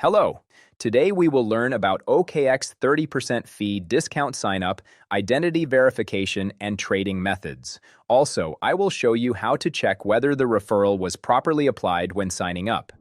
Hello. Today we will learn about OKX 30% fee discount sign-up, identity verification, and trading methods. Also, I will show you how to check whether the referral was properly applied when signing up.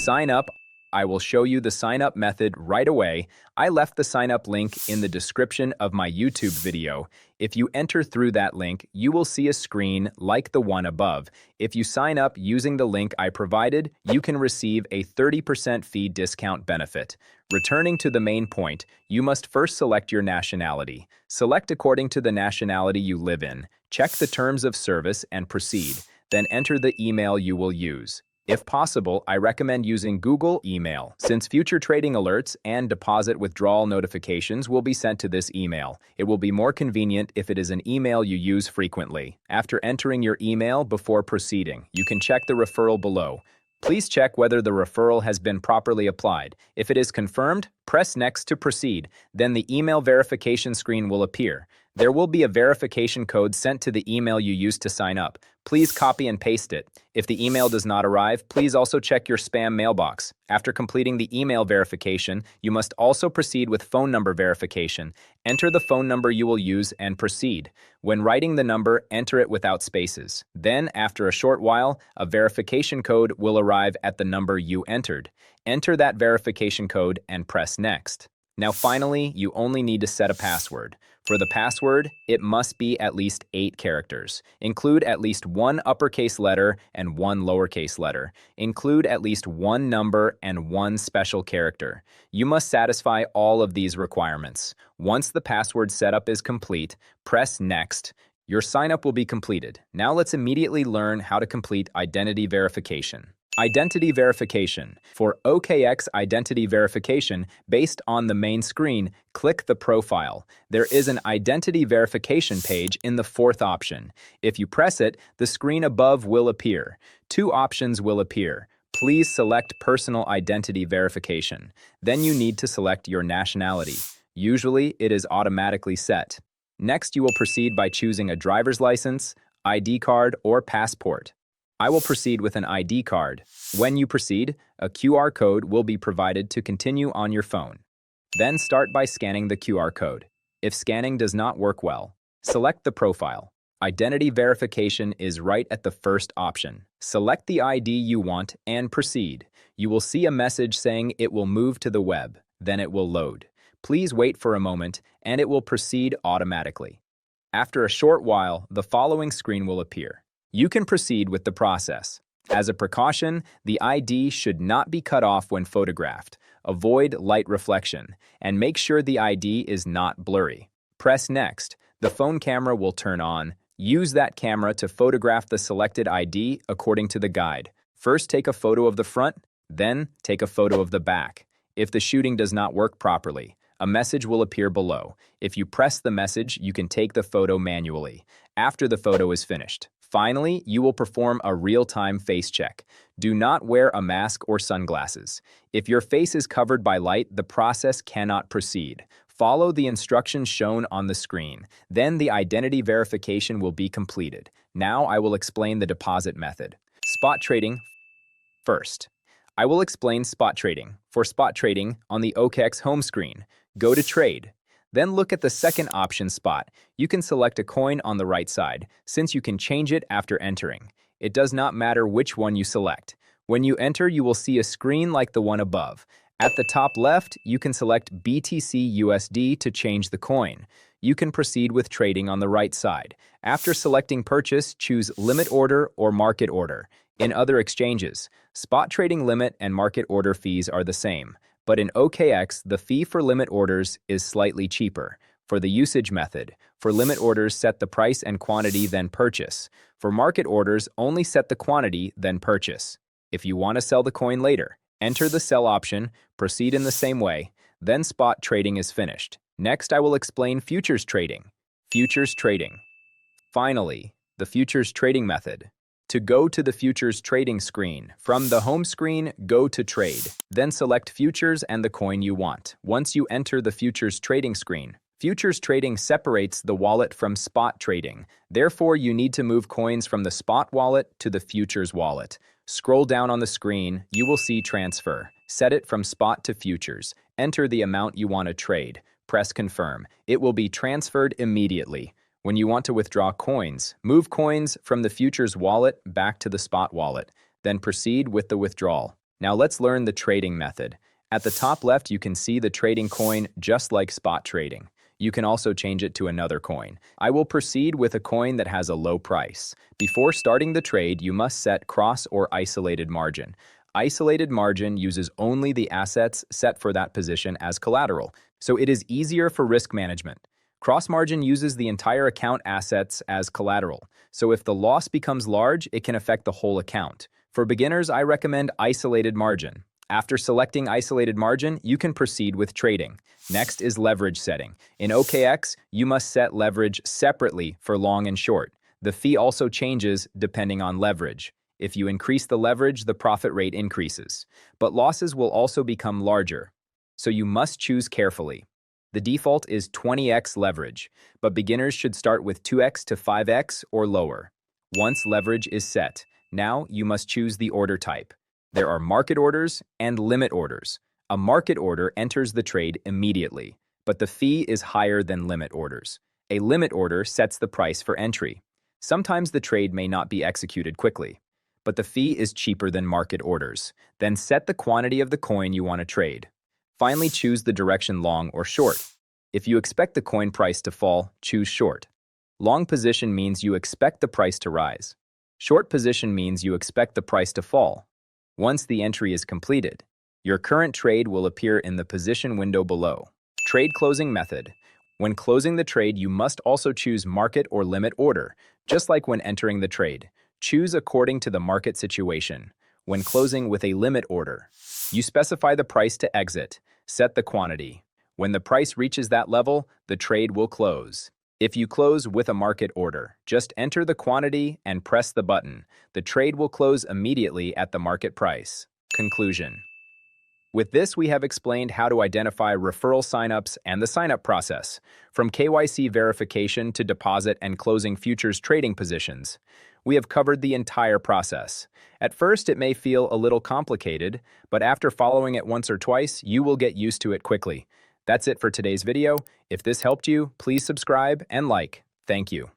Sign up. I will show you the sign-up method right away. I left the sign-up link in the description of my YouTube video. If you enter through that link, you will see a screen like the one above. If you sign up using the link I provided, you can receive a 30% fee discount benefit. Returning to the main point, you must first select your nationality. Select according to the nationality you live in. Check the terms of service and proceed. Then enter the email you will use. If possible, I recommend using Google email, since future trading alerts and deposit withdrawal notifications will be sent to this email. It will be more convenient if it is an email you use frequently. After entering your email before proceeding, you can check the referral below. Please check whether the referral has been properly applied. If it is confirmed, press Next to proceed. Then the email verification screen will appear. There will be a verification code sent to the email you used to sign up. Please copy and paste it. If the email does not arrive, please also check your spam mailbox. After completing the email verification, you must also proceed with phone number verification. Enter the phone number you will use and proceed. When writing the number, enter it without spaces. Then, after a short while, a verification code will arrive at the number you entered. Enter that verification code and press Next. Now finally, you only need to set a password. For the password, it must be at least 8 characters. Include at least 1 uppercase letter and 1 lowercase letter. Include at least 1 number and 1 special character. You must satisfy all of these requirements. Once the password setup is complete, press Next. Your sign-up will be completed. Now let's immediately learn how to complete identity verification. Identity verification. For OKX identity verification, based on the main screen, click the profile. There is an identity verification page in the 4th option. If you press it, the screen above will appear. 2 options will appear. Please select personal identity verification. Then you need to select your nationality. Usually, it is automatically set. Next, you will proceed by choosing a driver's license, ID card, or passport. I will proceed with an ID card. When you proceed, a QR code will be provided to continue on your phone. Then start by scanning the QR code. If scanning does not work well, select the profile. Identity verification is right at the first option. Select the ID you want and proceed. You will see a message saying it will move to the web. Then it will load. Please wait for a moment and it will proceed automatically. After a short while, the following screen will appear. You can proceed with the process. As a precaution, the ID should not be cut off when photographed. Avoid light reflection, and make sure the ID is not blurry. Press Next. The phone camera will turn on. Use that camera to photograph the selected ID according to the guide. First, take a photo of the front, then take a photo of the back. If the shooting does not work properly, a message will appear below. If you press the message, you can take the photo manually after the photo is finished. Finally, you will perform a real-time face check. Do not wear a mask or sunglasses. If your face is covered by light, the process cannot proceed. Follow the instructions shown on the screen. Then the identity verification will be completed. Now I will explain the deposit method. Spot trading first. I will explain spot trading. For spot trading, on the OKX home screen, go to Trade. Then look at the second option spot. You can select a coin on the right side, since you can change it after entering. It does not matter which one you select. When you enter, you will see a screen like the one above. At the top left, you can select BTC USD to change the coin. You can proceed with trading on the right side. After selecting purchase, choose limit order or market order. In other exchanges, spot trading limit and market order fees are the same. But in OKX, the fee for limit orders is slightly cheaper. For the usage method, for limit orders, set the price and quantity, then purchase. For market orders, only set the quantity, then purchase. If you want to sell the coin later, enter the sell option, proceed in the same way, then spot trading is finished. Next, I will explain futures trading. Futures trading. Finally, the futures trading method. To go to the futures trading screen, from the home screen, go to Trade. Then select futures and the coin you want. Once you enter the futures trading screen, futures trading separates the wallet from spot trading. Therefore, you need to move coins from the spot wallet to the futures wallet. Scroll down on the screen, you will see Transfer. Set it from spot to futures. Enter the amount you want to trade. Press confirm. It will be transferred immediately. When you want to withdraw coins, move coins from the futures wallet back to the spot wallet. Then proceed with the withdrawal. Now let's learn the trading method. At the top left, you can see the trading coin just like spot trading. You can also change it to another coin. I will proceed with a coin that has a low price. Before starting the trade, you must set cross or isolated margin. Isolated margin uses only the assets set for that position as collateral, so it is easier for risk management. Cross margin uses the entire account assets as collateral, so if the loss becomes large, it can affect the whole account. For beginners, I recommend isolated margin. After selecting isolated margin, you can proceed with trading. Next is leverage setting. In OKX, you must set leverage separately for long and short. The fee also changes depending on leverage. If you increase the leverage, the profit rate increases. But losses will also become larger, so you must choose carefully. The default is 20x leverage, but beginners should start with 2x to 5x or lower. Once leverage is set, now you must choose the order type. There are market orders and limit orders. A market order enters the trade immediately, but the fee is higher than limit orders. A limit order sets the price for entry. Sometimes the trade may not be executed quickly, but the fee is cheaper than market orders. Then set the quantity of the coin you want to trade. Finally, choose the direction long or short. If you expect the coin price to fall, choose short. Long position means you expect the price to rise. Short position means you expect the price to fall. Once the entry is completed, your current trade will appear in the position window below. Trade closing method. When closing the trade, you must also choose market or limit order, just like when entering the trade. Choose according to the market situation. When closing with a limit order, you specify the price to exit, set the quantity. When the price reaches that level, the trade will close. If you close with a market order, just enter the quantity and press the button. The trade will close immediately at the market price. Conclusion. With this, we have explained how to identify referral signups and the signup process, from KYC verification to deposit and closing futures trading positions. We have covered the entire process. At first, it may feel a little complicated, but after following it once or twice, you will get used to it quickly. That's it for today's video. If this helped you, please subscribe and like. Thank you.